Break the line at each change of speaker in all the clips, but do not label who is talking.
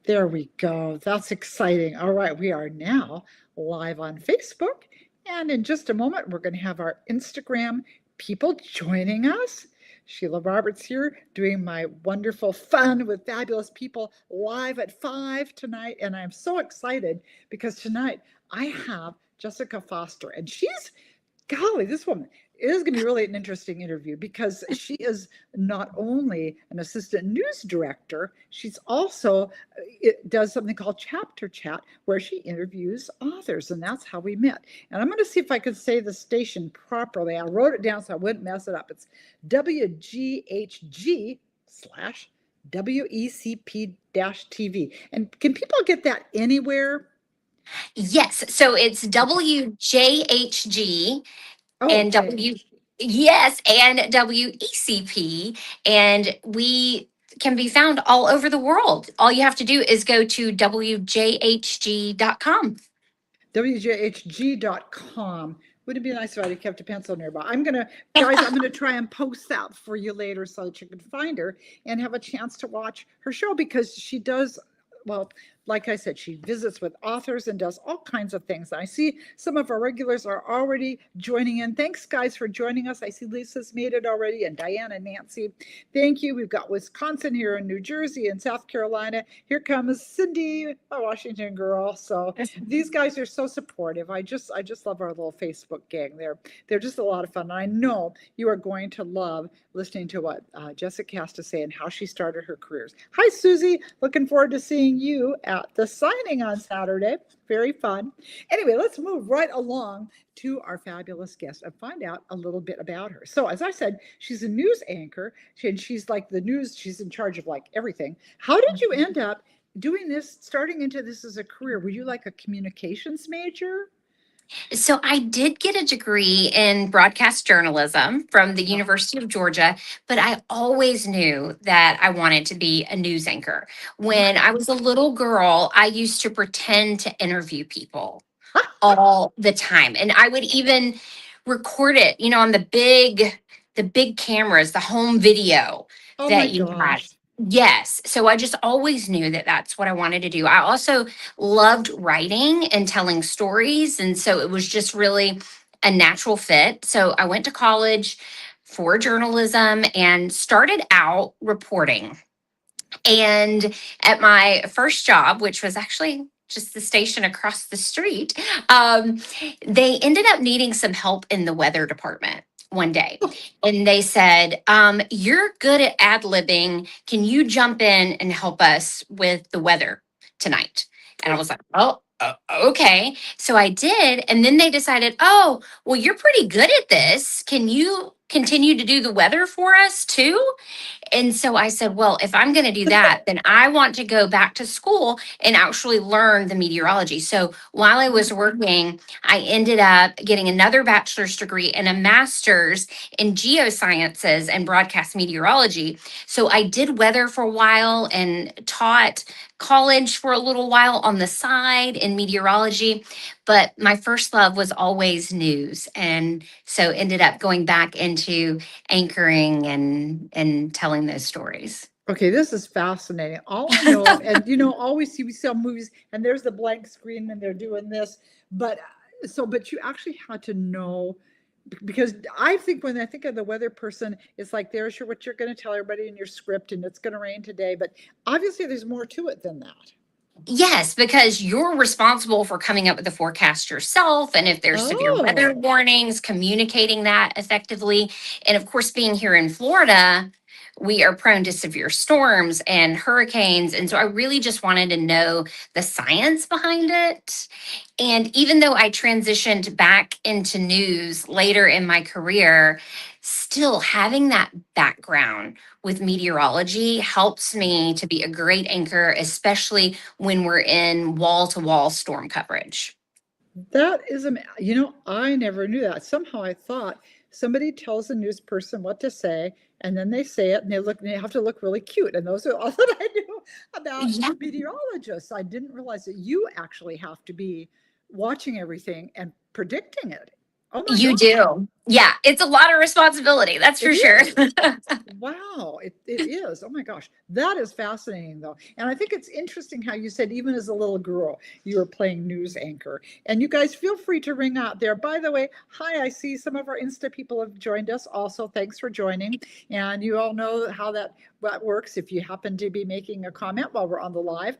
There we go. That's exciting. All right, we are now live on Facebook. And in just a moment, we're going to have our Instagram people joining us. Sheila Roberts here doing my wonderful fun with fabulous people live at 5 tonight. And I'm so excited because tonight I have Jessica Foster, and she's golly, this woman it is going to be really an interesting interview because she is not only an assistant news director, she's also it does something called Chapter Chat, where she interviews authors, and that's how we met. And I'm going to see if I can say the station properly. I wrote it down so I wouldn't mess it up. It's WGHG slash WECP TV. And can people get that anywhere?
Yes. So it's WJHG and
Okay.
yes, and WECP. And we can be found all over the world. All you have to do is go to WJHG.com.
WJHG.com. Wouldn't it be nice if I had kept a pencil nearby? I'm gonna try and post that for you later so that you can find her and have a chance to watch her show because she does, well, like I said, she visits with authors and does all kinds of things. I see some of our regulars are already joining in. Thanks, guys, for joining us. I see Lisa's made it already, and Diane and Nancy. Thank you. We've got Wisconsin here, and New Jersey, and South Carolina. Here comes Cindy, a Washington girl. So these guys are so supportive. I just love our little Facebook gang. They're just a lot of fun. And I know you are going to love listening to what Jessica has to say and how she started her careers. Hi, Susie. Looking forward to seeing you at the signing on Saturday. Very fun. Anyway, let's move right along to our fabulous guest and find out a little bit about her. So, as I said, she's a news anchor, and she's like the news, she's in charge of like everything. How did you end up doing this, starting into this as a career? Were you like a communications major?
So I did get a degree in broadcast journalism from the
Uh,
University of Georgia, but I always knew that I wanted to be a news anchor. When
okay.
I was a little girl, I used to pretend to interview people all the time. And I would even record it, on the big cameras, the home video
Oh my
that you had.
gosh.
Yes. So I just always knew that that's what I wanted to do. I also loved writing and telling stories. And so it was just really a natural fit. So I went to college for journalism and started out reporting. And at my first job, which was actually just the station across the street, um, they ended up needing some help in the weather department one day. And they said, "You're good at ad libbing. Can you jump in and help us with the weather tonight?" And I was like, "Oh, okay." So I did. And then they decided, "Oh, well, you're pretty good at this. Can you continue to do the weather for us too?" And so I said, well, if I'm going to do that, then I want to go back to school and actually learn the meteorology. So while I was working, I ended up getting another bachelor's degree and a master's in geosciences and broadcast meteorology. So I did weather for a while and taught college for a little while on the side in meteorology. But my first love was always news. And so ended up going back into anchoring and telling those stories.
Okay, this is fascinating. All I know, and always see some movies, and there's the blank screen, and they're doing this, but but you actually had to know because I think when I think of the weather person, it's like there's what you're going to tell everybody in your script, and it's going to rain today. But obviously, there's more to it than that.
Yes, because you're responsible for coming up with the forecast yourself. And if there's severe weather
Oh,
warnings, communicating that effectively. And of course, being here in Florida, we are prone to severe storms and hurricanes. And so I really just wanted to know the science behind it. And even though I transitioned back into news later in my career, still having that background with meteorology helps me to be a great anchor, especially when we're in wall to wall storm coverage.
that is, I never knew that. Somehow I thought somebody tells a news person what to say, and then they say it, and they have to look really cute. And those are all that I knew about
Yeah,
meteorologists. I didn't realize that you actually have to be watching everything and predicting it. Oh my
you
gosh.
do. Yeah, it's a lot of responsibility. That's
It
for sure.
is. Wow, it is. Oh my gosh. That is fascinating though. And I think it's interesting how you said even as a little girl, you were playing news anchor. And you guys feel free to ring out there. By the way, hi, I see some of our Insta people have joined us also. Thanks for joining. And you all know how that works. If you happen to be making a comment while we're on the live,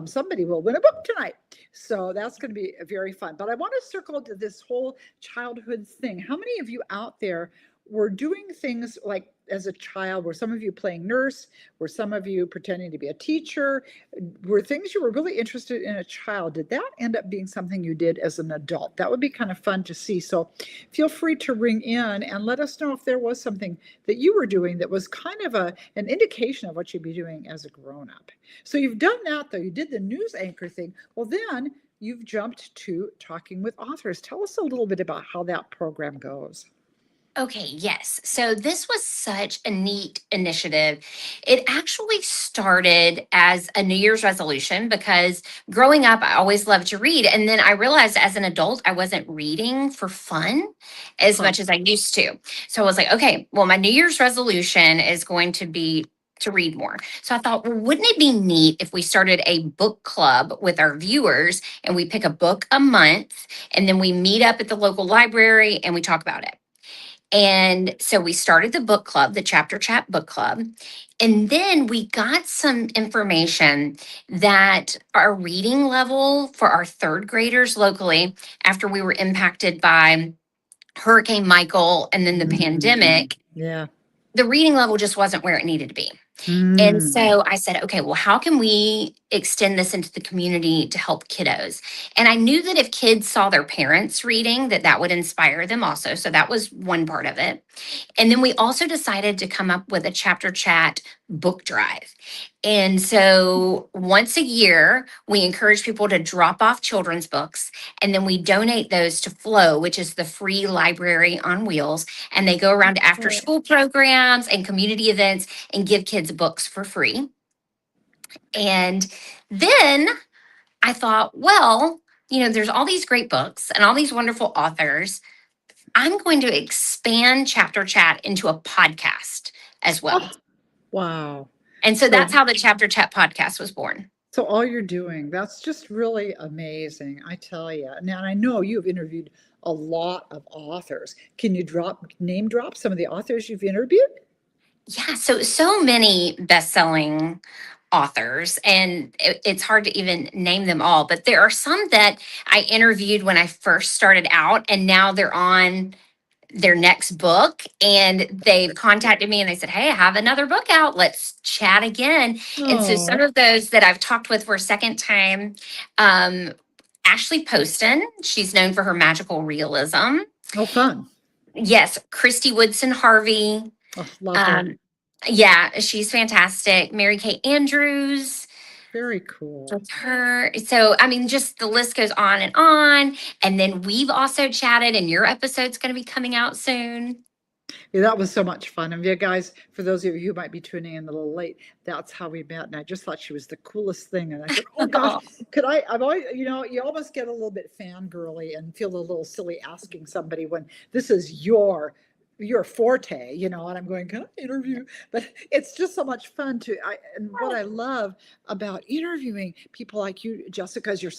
somebody will win a book tonight. So that's going to be very fun. But I want to circle to this whole childhood thing. How many of you out there were doing things like as a child? Were some of you playing nurse? Were some of you pretending to be a teacher? Were things you were really interested in a child? Did that end up being something you did as an adult? That would be kind of fun to see. So feel free to ring in and let us know if there was something that you were doing that was kind of an indication of what you'd be doing as a grown-up. So you've done that though. You did the news anchor thing. Well, then you've jumped to talking with authors. Tell us a little bit about how that program goes.
Okay, yes. So this was such a neat initiative. It actually started as a New Year's resolution because growing up, I always loved to read. And then I realized as an adult, I wasn't reading for fun as
Huh.
much as I used to. So I was like, okay, well, my New Year's resolution is going to be to read more. So I thought, well, wouldn't it be neat if we started a book club with our viewers and we pick a book a month and then we meet up at the local library and we talk about it? And so we started the book club, the Chapter Chat Book Club. And then we got some information that our reading level for our third graders locally, after we were impacted by Hurricane Michael and then the pandemic,
Yeah.
the reading level just wasn't where it needed to be. And so I said, okay, well, how can we extend this into the community to help kiddos? And I knew that if kids saw their parents reading, that that would inspire them also. So that was one part of it. And then we also decided to come up with a chapter chat book drive. And so once a year, we encourage people to drop off children's books, and then we donate those to Flow, which is the free library on wheels. And they go around to after school programs and community events and give kids books for free. And then I thought, well, there's all these great books and all these wonderful authors. I'm going to expand Chapter Chat into a podcast as well.
Oh, wow.
And so that's how the Chapter Chat podcast was born.
So all you're doing, that's just really amazing, I tell you. Now, I know you've interviewed a lot of authors. Can you name drop some of the authors you've interviewed?
Yeah, so many best-selling authors, and it's hard to even name them all, but there are some that I interviewed when I first started out, and now they're on their next book, and they've contacted me and they said, hey, I have another book out, let's chat again. And so some of those that I've talked with for a second time, Ashley Poston, she's known for her magical realism.
Oh, fun.
Yes, Christy Woodson Harvey.
Oh, love her.
Yeah, she's fantastic. Mary Kay Andrews.
Very cool.
That's her. So, I mean, just the list goes on and on. And then we've also chatted, and your episode's going to be coming out soon.
Yeah, that was so much fun. And you guys, for those of you who might be tuning in a little late, that's how we met. And I just thought she was the coolest thing. And I said, oh gosh, I've always, you almost get a little bit fangirly and feel a little silly asking somebody when this is your forte, and I'm going, can I interview? But it's just so much fun and what I love about interviewing people like you, Jessica, is you've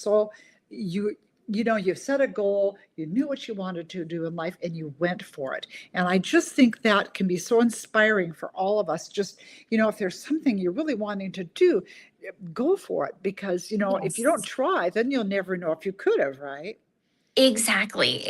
set a goal, you knew what you wanted to do in life, and you went for it. And I just think that can be so inspiring for all of us. Just, if there's something you're really wanting to do, go for it, because, if you don't try, then you'll never know if you could have, right?
Exactly.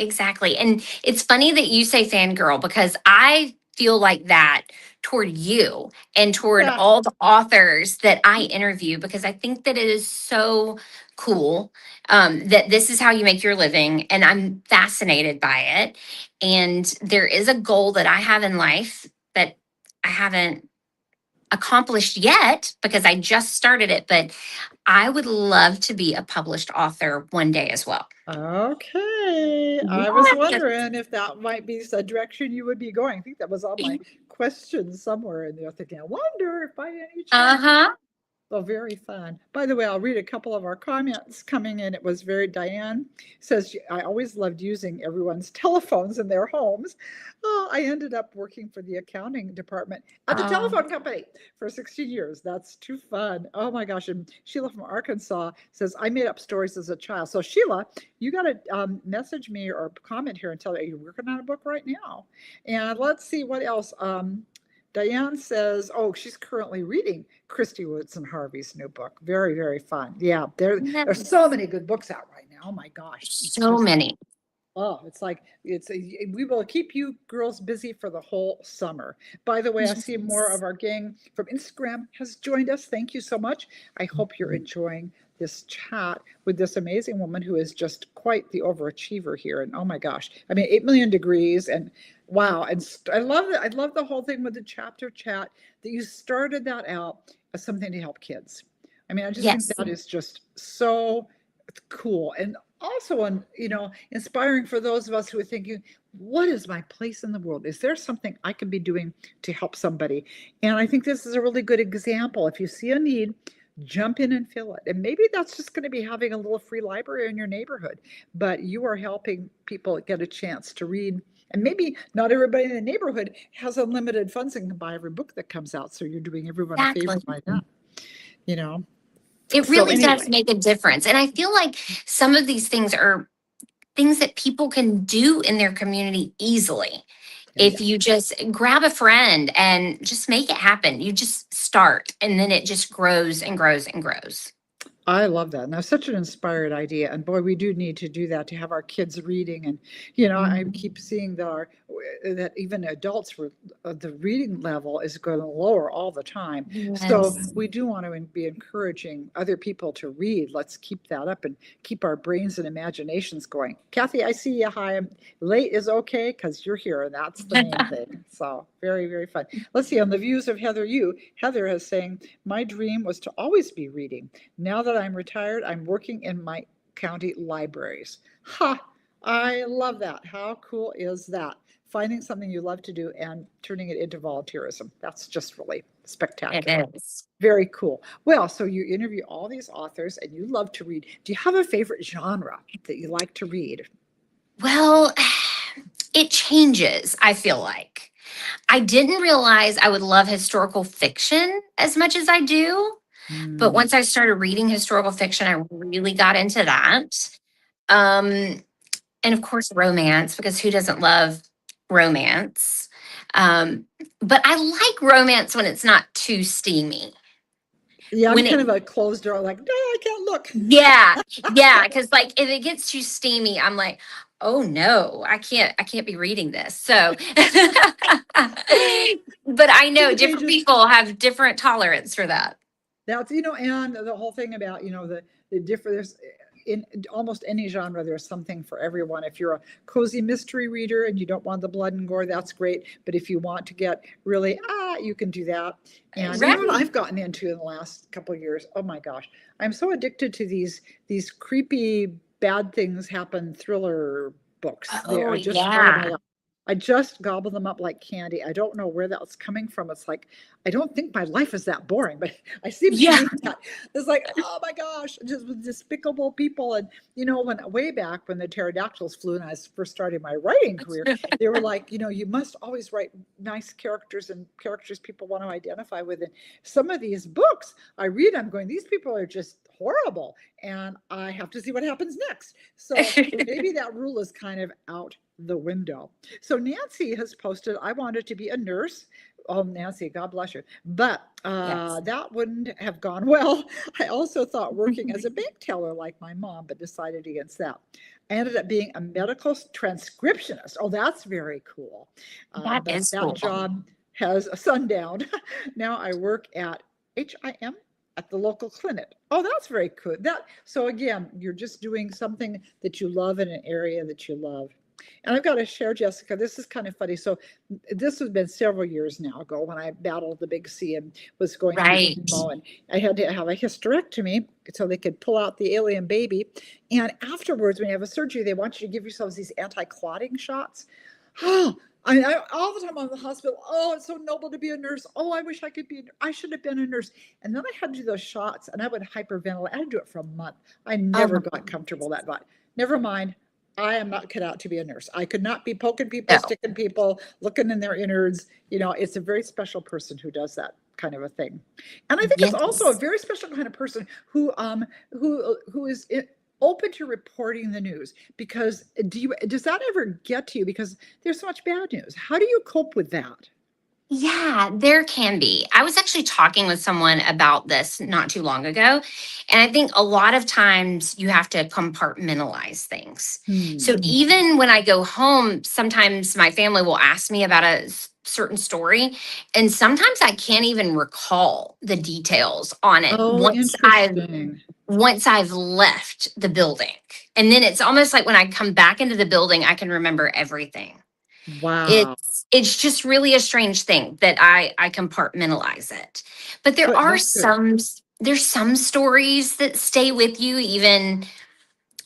And it's funny that you say fangirl, because I feel like that toward you and toward all the authors that I interview, because I think that it is so cool that this is how you make your living. And I'm fascinated by it. And there is a goal that I have in life that I haven't accomplished yet because I just started it, but I would love to be a published author one day as well.
Okay. I was wondering if that might be the direction you would be going. I think that was on my questions somewhere in there. Thinking, I wonder if by any chance. Well, very fun. By the way, I'll read a couple of our comments coming in. It was very Diane says, I always loved using everyone's telephones in their homes. Oh, I ended up working for the accounting department at the
Oh,
telephone company for 16 years. That's too fun. Oh my gosh. And Sheila from Arkansas says, I made up stories as a child. So Sheila, you got to message me or comment here and tell me, you're working on a book right now. And let's see what else. Diane says, oh, she's currently reading Christy Woodson Harvey's new book. Very, very fun. Yeah, there's so
nice.
many good books out right now. Oh my gosh. It's
So
just,
many.
oh, it's like, we will keep you girls busy for the whole summer. By the way, I see more
Yes.
of our gang from Instagram has joined us. Thank you so much. I hope you're enjoying this chat with this amazing woman who is just quite the overachiever here. And oh my gosh, I mean, 8 million degrees and wow. And I love it. I love the whole thing with the chapter chat that you started that out as something to help kids. I mean, I just think
Yes.
that is just so cool. And also, inspiring for those of us who are thinking, what is my place in the world? Is there something I can be doing to help somebody? And I think this is a really good example. If you see a need, jump in and fill it. And maybe that's just going to be having a little free library in your neighborhood, but you are helping people get a chance to read. And maybe not everybody in the neighborhood has unlimited funds and can buy every book that comes out. So you're doing everyone a favor
Exactly.
by that, you know?
It
So
really does
anyway,
make a difference. And I feel like some of these things are things that people can do in their community easily.
yeah.
If you just grab a friend and just make it happen, you just start and then it just grows and grows and grows.
I love that. And that's such an inspired idea. And boy, we do need to do that to have our kids reading. And, I
Mhm.
keep seeing that even adults, the reading level is going to lower all the time. So
Yes.
we do want to be encouraging other people to read. Let's keep that up and keep our brains and imaginations going. Kathy, I see you. Hi. Late is okay because you're here. And that's the main thing. So very, very fun. Let's see on the views of Heather Heather is saying, my dream was to always be reading. Now that I'm retired, I'm working in my county libraries. Ha! I love that. How cool is that? Finding something you love to do and turning it into volunteerism. That's just really
It
spectacular.
is.
Very cool. Well, so you interview all these authors and you love to read. Do you have a favorite genre that you like to read?
Well, it changes, I feel like. I didn't realize I would love historical fiction as much as I do. But
Hmm.
once I started reading historical fiction, I really got into that. Um, and of course, romance, because who doesn't love romance? Um, but I like romance when it's not too steamy.
Yeah, I'm
When
kind
it,
of a closed door, like, no, I can't look.
yeah, yeah, because like if it gets too steamy, I'm like, oh no, I can't be reading this. So, but I
Turn
know
the
different
pages.
people have different tolerance for that.
That's, and the whole thing about, the different, there's in almost any genre, there's something for everyone. If you're a cozy mystery reader and you don't want the blood and gore, that's great. But if you want to get really, you can do that. And you know what
Right.
I've gotten into in the last couple of years? Oh my gosh. I'm so addicted to these creepy bad things happen thriller books. They
Oh
are just, oh my
yeah.
God. I just gobble them up like candy. I don't know where that's coming from. It's like, I don't think my life is that boring, but I seem to
Yeah.
think that. It's like, oh my gosh, just with despicable people. And when way back when the pterodactyls flew and I was first starting my writing career, they were like, you must always write nice characters and characters people want to identify with. And some of these books I read, I'm going, these people are just horrible. And I have to see what happens next. So maybe that rule is kind of out the window. So Nancy has posted, I wanted to be a nurse. Oh, Nancy, God bless you. But
Yes.
that wouldn't have gone well. I also thought working as a bank teller like my mom, but decided against that. I ended up being a medical transcriptionist. Oh, that's very cool.
That
But
is
that
cool.
job has sundown. Now I work at HIM at the local clinic. Oh, that's very cool. So again, you're just doing something that you love in an area that you love. And I've got to share, Jessica, this is kind of funny. So this has been several years now ago when I battled the big C and was going through
Right.
chemo, and I had to have a hysterectomy so they could pull out the alien baby. And afterwards, when you have a surgery, they want you to give yourselves these anti-clotting shots. Oh, all the time I'm in the hospital. Oh, it's so noble to be a nurse. Oh, I wish I could be. I should have been a nurse. And then I had to do those shots, and I would hyperventilate. I had to do it for a month. I
Oh
never
my
got comfortable
goodness.
that much. Never mind. I am not cut out to be a nurse. I could not be poking people,
No.
sticking people, looking in their innards. It's a very special person who does that kind of a thing. And I think it's also a
Yes.
very special kind of person who is open to reporting the news. Because does that ever get to you? Because there's so much bad news. How do you cope with that?
Yeah, there can be. I was actually talking with someone about this not too long ago. And I think a lot of times you have to compartmentalize things. So even when I go home, sometimes my family will ask me about a certain story. And sometimes I can't even recall the details on it
Oh, interesting.
once I've left the building. And then it's almost like when I come back into the building, I can remember everything.
Wow.
It's just really a strange thing that I compartmentalize it. But there
But
are
that's good.
there's some stories that stay with you even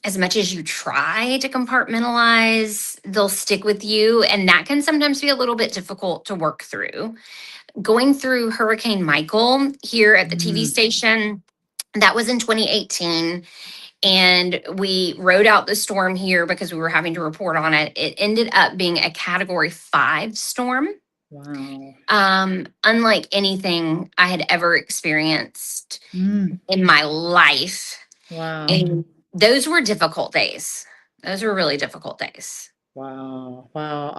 as much as you try to compartmentalize, they'll stick with you, and that can sometimes be a little bit difficult to work through. Going through Hurricane Michael here at the TV
Mm.
station, that was in 2018, and we rode out the storm here because we were having to report on it. It ended up being a Category 5 storm,
Wow.
unlike anything I had ever experienced
Mm.
in my life.
Wow.
And those were difficult days. Those were really difficult days.
Wow. Wow.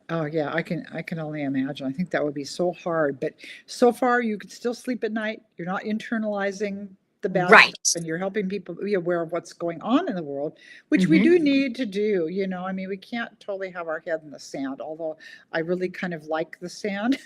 Oh yeah, I can only imagine. I think that would be so hard, but so far you can still sleep at night. You're not internalizing the bad stuff,
Right.
and you're helping people be aware of what's going on in the world, which we do
Hmm.
need to do. I mean, we can't totally have our head in the sand, although I really kind of like the sand.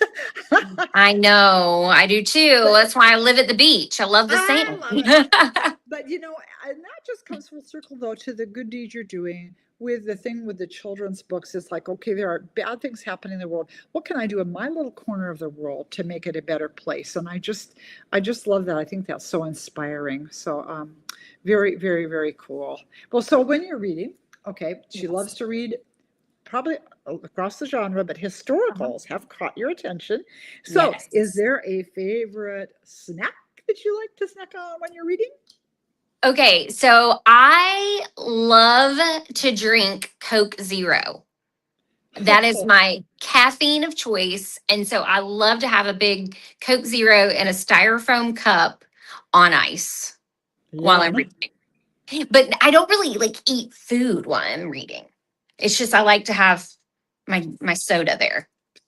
I know. I do too.
But
That's why I live at the beach. I love the
I
sand.
love it. But and that just comes full circle though to the good deeds you're doing with the thing with the children's books. It's like, okay, there are bad things happening in the world. What can I do in my little corner of the world to make it a better place? And I just love that. I think that's so inspiring. So very, very, very cool. Well, so when you're reading, okay, she loves
Yes.
to read probably across the genre, but
Uh-huh.
historicals have caught your attention. So is
Yes.
there a favorite snack that you like to snack on when you're reading?
Okay, so I love to drink Coke Zero. That is
Oh,
my caffeine of choice. And so I love to have a big Coke Zero in a styrofoam cup on ice while I'm
yum.
reading. But I don't really like eat food while I'm reading. It's just I like to have my soda there.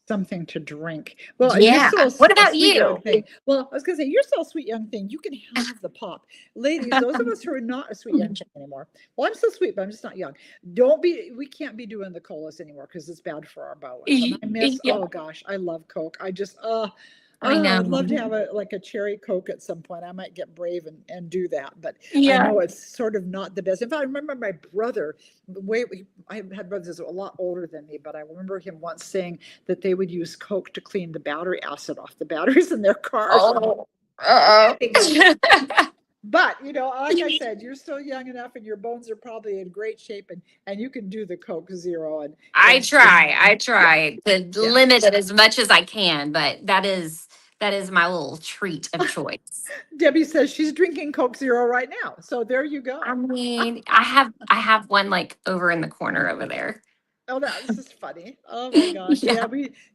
Something to drink. Well, and you're
Yeah.
still
What
a
about
sweet young
you?
thing. Well, I was going to say, you're still a sweet young thing. You can have the pop. Ladies, those of us who are not a sweet young thing anymore. Well, I'm still sweet, but I'm just not young. We can't be doing the colas anymore because it's bad for our bones. And I miss,
Yeah,
oh gosh, I love Coke.
I
I'd love to
know.
have like a cherry Coke at some point. I might get brave and do that, but I
Yeah.
know it's sort of not the best. In fact, I remember my brother, I had brothers a lot older than me, but I remember him once saying that they would use Coke to clean the battery acid off the batteries in their cars.
Oh.
It can't be good.
Uh-oh.
But like I said, you're still young enough, and your bones are probably in great shape, and you can do the Coke Zero,
I
yeah,
try to
yeah.
limit it as much as I can, but that is my little treat of choice.
Debbie says she's drinking Coke Zero right now, so there you
I
go.
mean, I have one like over in the corner over there.
Oh, that's just funny. Oh my gosh.
Yeah.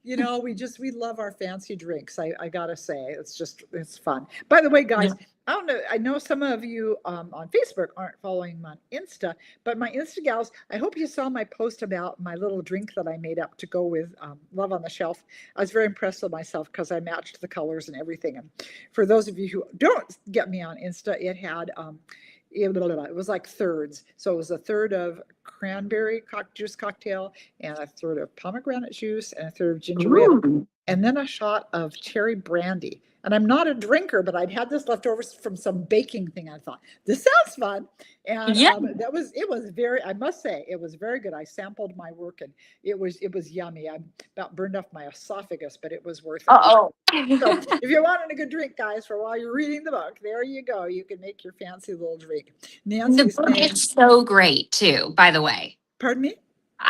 Yeah, we love our fancy drinks. I gotta say, it's fun. By the way,
Yeah.
guys, I don't know. I know some of you on Facebook aren't following me on Insta, but my Insta gals, I hope you saw my post about my little drink that I made up to go with Love on the Shelf. I was very impressed with myself because I matched the colors and everything. And for those of you who don't get me on Insta, it was like thirds. So it was a third of cranberry juice cocktail and a third of pomegranate juice and a third of ginger ale
Ooh.
and then a shot of cherry brandy. And I'm not a drinker, but I'd had this leftovers from some baking thing. I thought this sounds fun, and
Yeah.
it was very. I must say it was very good. I sampled my work, and it was yummy. I about burned off my esophagus, but it was worth it.
Uh-oh.
So if you're wanting a good drink, guys, for while you're reading the book, there you go. You can make your fancy little drink.
The
Nancy's
book
saying,
is so great too, by the way.
pardon me?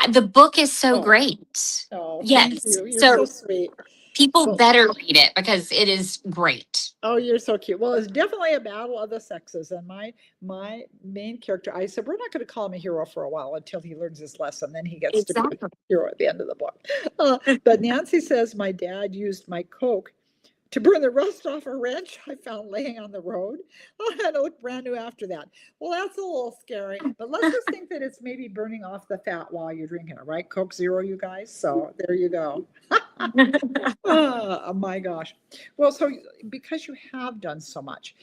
The book is so
Oh,
great.
oh, thank
Yes.
you. You're so
So
sweet.
people
Well,
better read it because it is great.
oh, you're so cute. Well, it's definitely a battle of the sexes, and my main character, I said, we're not going to call him a hero for a while until he learns his lesson. Then he gets to be a
Exactly.
hero at the end of the book. But Nancy says my dad used my Coke to burn the rust off a wrench I found laying on the road. And it looked brand new after that. Well, that's a little scary, but let's just think that it's maybe burning off the fat while you're drinking it, right? Coke Zero, you guys. So there you go. Oh my gosh. Well, so because you have done so much,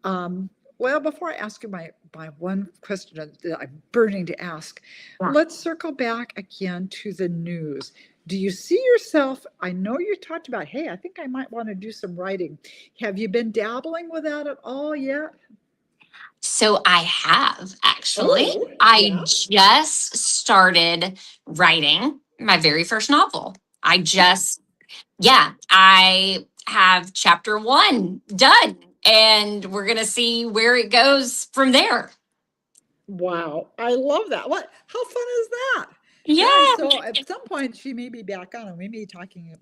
well, before I ask you my one question that I'm burning to ask,
Yeah.
let's circle back again to the news. Do you see yourself? I know you talked about, hey, I think I might want to do some writing. Have you been dabbling with that at all yet?
So I have actually.
Oh,
I
yeah.
just started writing my very first novel. I have chapter 1 done, and we're going to see where it goes from there.
Wow, I love that. What? How fun is that?
Yeah.
And so at some point she may be back on and we may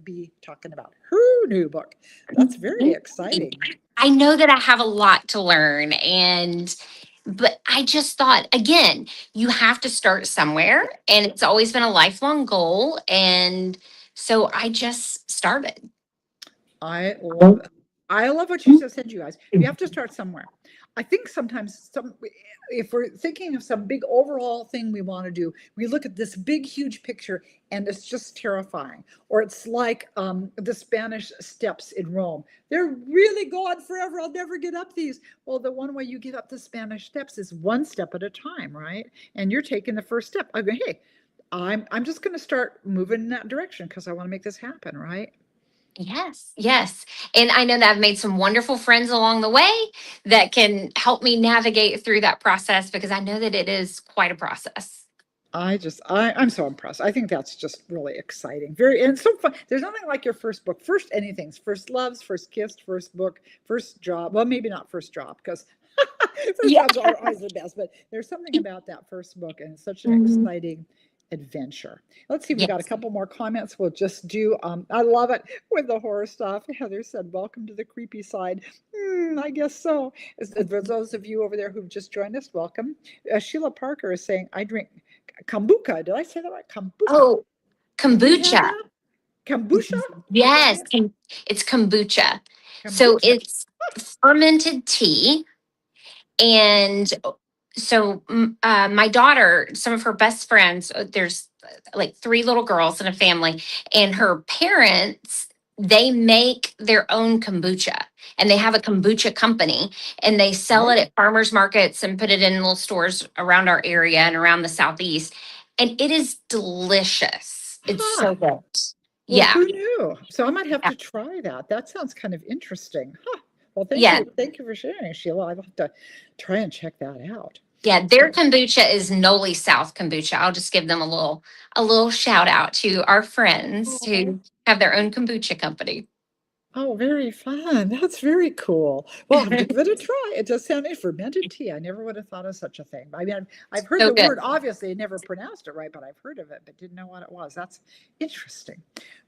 be talking about her new book. That's very exciting.
I know that I have a lot to learn, but I just thought, again, you have to start somewhere, and it's always been a lifelong goal, and so I just started.
I love what you just said, you guys. You have to start somewhere. I think sometimes if we're thinking of some big overall thing we want to do, we look at this big, huge picture and it's just terrifying. Or it's like the Spanish steps in Rome. They're really going forever. I'll never get up these. Well, the one way you get up the Spanish steps is one step at a time, right? And you're taking the first step. I go, hey, I'm just going to start moving in that direction because I want to make this happen, right?
Yes, yes. And I know that I've made some wonderful friends along the way that can help me navigate through that process, because I know that it is quite a process.
I'm so impressed. I think that's just really exciting. And so fun. There's nothing like your first book, first anything's, first loves, first kiss, first book, first job. Well, maybe not first job because first
Yeah.
jobs are always the best, but there's something about that first book and it's such an
Mhm.
exciting adventure. Let's see, we got a
Yes.
couple more comments. We'll just do, I love it with the horror stuff. Heather said, welcome to the creepy side. I guess so. For those of you over there who've just joined us, welcome. Sheila Parker is saying, I drink kombucha. Did I say that right? Kombucha.
Oh,
Have you had
kombucha.
that? Kombucha?
Yes, it's kombucha. So
Kombucha.
it's fermented tea. And so my daughter, some of her best friends, there's like 3 little girls in a family, and her parents, they make their own kombucha, and they have a kombucha company, and they sell it
Right.
at farmers markets and put it in little stores around our area and around the southeast. And it is delicious. It's
Huh.
so good.
Well,
Yeah.
who knew? So I might have
Yeah.
to try that. That sounds kind of interesting. Huh. Well, thank
Yeah.
you. Thank you for sharing, Sheila. I'll have to try and check that out.
Yeah, their kombucha is Noli South kombucha. I'll just give them a little shout out to our friends
Oh,
who have their own kombucha company.
oh, very fun. That's very cool. Well, I'll have to give it a try. It does sound like fermented tea. I never would have thought of such a thing. I mean, I've heard
So
the
good.
word, obviously, I never pronounced it right, but I've heard of it, but didn't know what it was. That's interesting.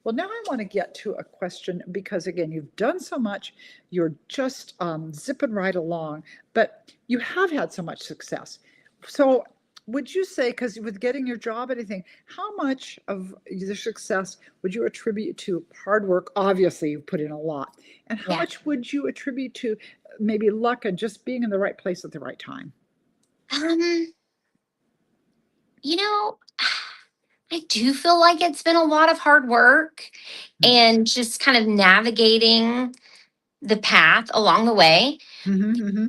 Well, now I want to get to a question because, again, you've done so much. You're just zipping right along, but you have had so much success. So, would you say, because with getting your job, anything, how much of your success would you attribute to hard work? Obviously, you put in a lot. And how
Yeah.
much would you attribute to maybe luck and just being in the right place at the right time?
Um, you know, I do feel like it's been a lot of hard work
Mm.
and just kind of navigating the path along the way.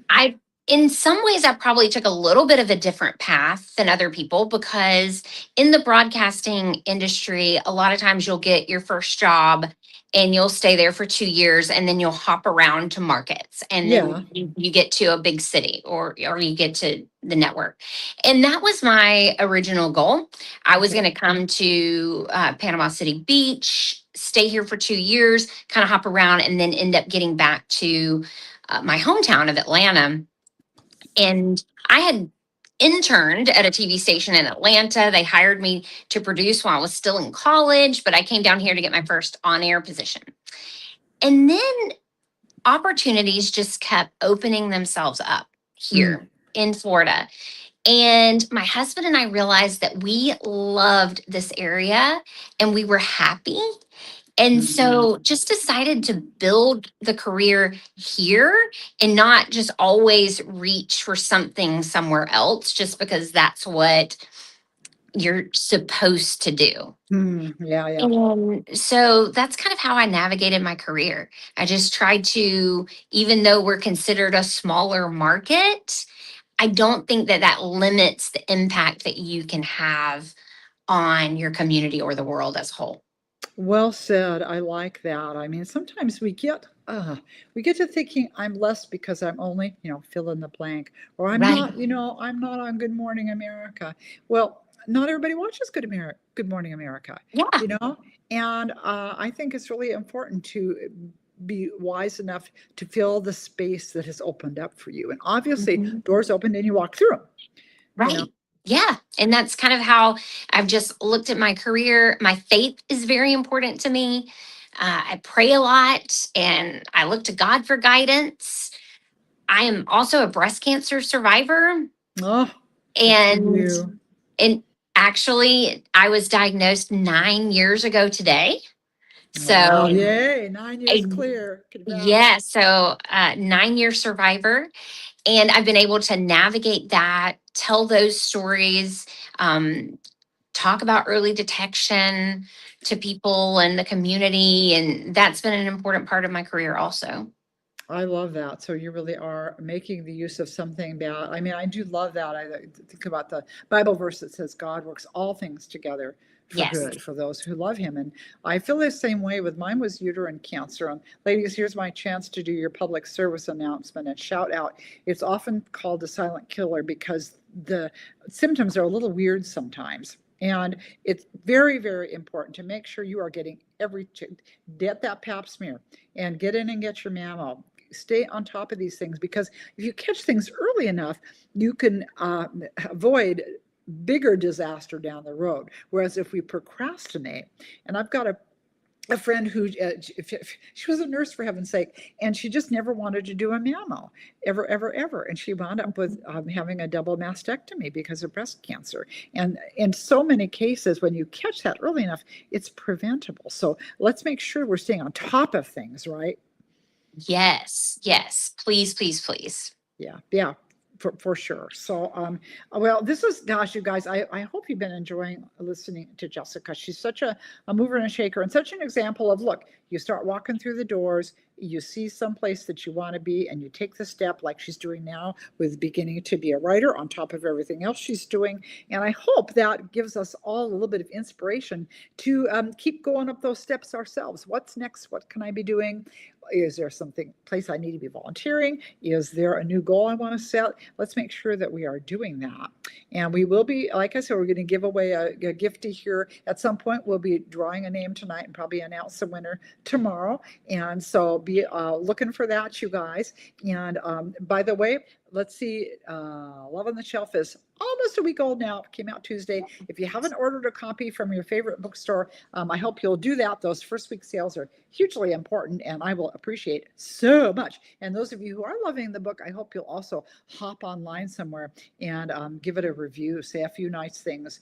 I In some ways I probably took a little bit of a different path than other people, because in the broadcasting industry, a lot of times you'll get your first job and you'll stay there for 2 years, and then you'll hop around to markets, and
Yeah.
then you get to a big city, or you get to the network. And that was my original goal. I was
Okay.
going to come to Panama City Beach, stay here for 2 years, kind of hop around, and then end up getting back to my hometown of Atlanta. And I had interned at a TV station in Atlanta. They hired me to produce while I was still in college, but I came down here to get my first on air position. And then opportunities just kept opening themselves up here in Florida. And my husband and I realized that we loved this area and we were happy. And so just decided to build the career here and not just always reach for something somewhere else just because that's what you're supposed to do.
Yeah.
And so that's kind of how I navigated my career. I just tried to, even though we're considered a smaller market, I don't think that that limits the impact that you can have on your community or the world as a whole.
Well said. I like that. I mean, sometimes we get to thinking I'm less because I'm only, fill in the blank, or I'm
Right.
not, I'm not on Good Morning America. Well, not everybody watches Good Morning America,
Yeah.
and I think it's really important to be wise enough to fill the space that has opened up for you. And obviously,
Mhm.
doors opened and you walk through them.
Right. Yeah. And that's kind of how I've just looked at my career. My faith is very important to me. I pray a lot and I look to God for guidance. I am also a breast cancer survivor.
Oh,
And
you.
and actually I was diagnosed 9 years ago today.
Wow,
So
yay, 9 years
I,
clear. Congrats.
yeah, so 9 year survivor. And I've been able to navigate that, tell those stories, um, talk about early detection to people and the community. And that's been an important part of my career also.
I love that. So you really are making the use of something bad. I mean, I do love that. I think about the Bible verse that says God works all things together for
Yes.
good for those who love him. And I feel the same way with mine was uterine cancer. And ladies, here's my chance to do your public service announcement and shout out. It's often called the silent killer because the symptoms are a little weird sometimes. And it's very, very important to make sure you are getting get that pap smear and get in and get your mammo. Stay on top of these things because if you catch things early enough, you can avoid bigger disaster down the road. Whereas if we procrastinate, and I've got a friend who she was a nurse for heaven's sake, and she just never wanted to do a mammo ever, and she wound up with having a double mastectomy because of breast cancer. And in so many cases, when you catch that early enough, it's preventable. So let's make sure we're staying on top of things, right?
Yes. Yes. Please, please, please.
Yeah, for sure. So, well, this is, gosh, you guys, I hope you've been enjoying listening to Jessica. She's such a mover and a shaker and such an example of, look, you start walking through the doors, you see someplace that you want to be, and you take the step like she's doing now with beginning to be a writer on top of everything else she's doing. And I hope that gives us all a little bit of inspiration to keep going up those steps ourselves. What's next? What can I be doing? Is there something place I need to be volunteering? Is there a new goal I want to set? Let's make sure that we are doing that. And we will be, like I said, we're going to give away a gifty here at some point. We'll be drawing a name tonight and probably announce the winner tomorrow. And so be looking for that, you guys. And by the way, let's see, Love on the Shelf is almost a week old now. It came out Tuesday. If you haven't ordered a copy from your favorite bookstore, I hope you'll do that. Those first week sales are hugely important, and I will appreciate so much. And those of you who are loving the book, I hope you'll also hop online somewhere and give it a review, say a few nice things.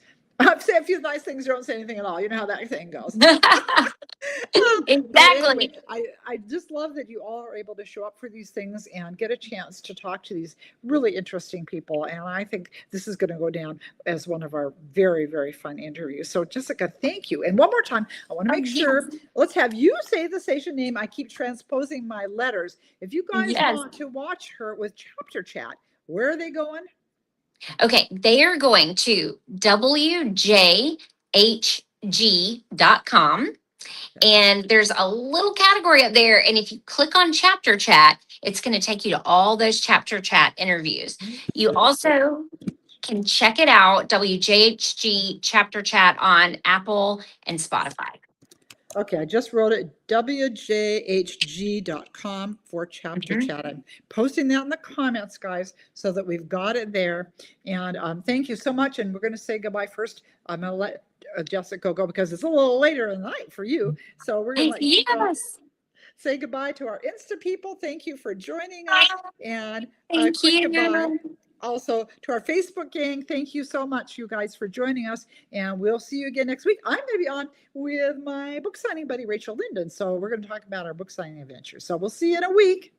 Say a few nice things, don't say anything at all. You know how that thing goes.
Exactly.
Anyway, I just love that you all are able to show up for these things and get a chance to talk to these really interesting people. And I think this is going to go down as one of our very, very fun interviews. So Jessica, thank you. And one more time, I want to make sure, let's have you say the station name. I keep transposing my letters. If you guys want to watch her with Chapter Chat, where are they going?
Okay, they are going to wjhg.com. And there's a little category up there. And if you click on Chapter Chat, it's going to take you to all those Chapter Chat interviews. You also can check it out, WJHG Chapter Chat on Apple and Spotify.
Okay, I just wrote it, wjhg.com for chapter
Mhm.
chat. I'm posting that in the comments, guys, so that we've got it there. And thank you so much. And we're going to say goodbye first. I'm going to let Jessica go because it's a little later in the night for you. So we're going to let you go.
Yes.
Say goodbye to our Insta people. Thank you for joining us. And a
Thank
quick goodbye
you.
also to our Facebook gang. Thank you so much, you guys, for joining us. And we'll see you again next week. I'm going to be on with my book signing buddy, Rachel Linden. So we're going to talk about our book signing adventure. So we'll see you in a week.